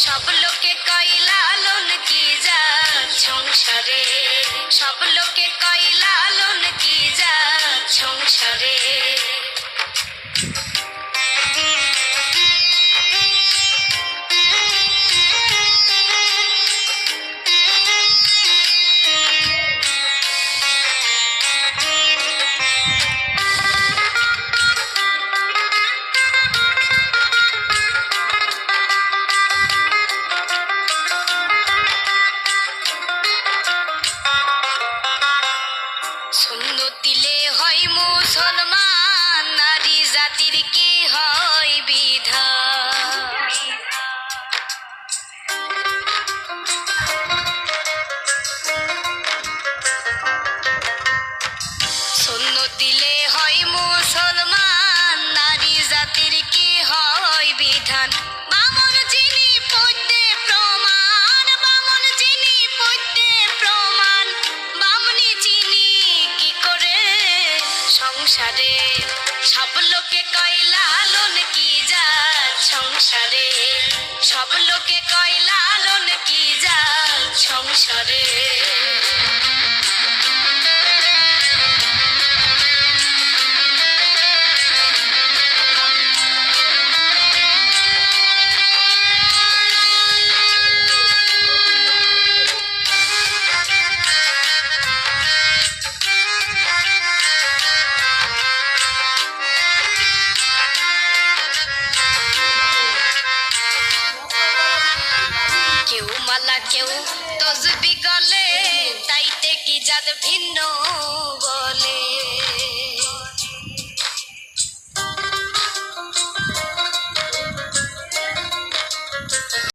সব লোকে কয় লালন কি জাত সংসারে, সব লোকে কয় লালন কি জাত সংসারে। সুন্নত দিলে হয় মুসলমান, নারী জাতির কি হয় বিধান। সুন্নত দিলে হয় মুসলমান, নারী জাতির কি হয় বিধান। বামন যিনি পড়তে প্রমাণ, বামন যিনি পড়তে প্রমাণ, বামনি চিনি কি করে সংসারে। সব লোকে কয় লালন কি জাত সংসারে, সব লোকে কয় লালন কি জাত সংসারে। কেউ মালা কেউ তসবি গলে, তাইতে কি জাত ভিন্ন বলে।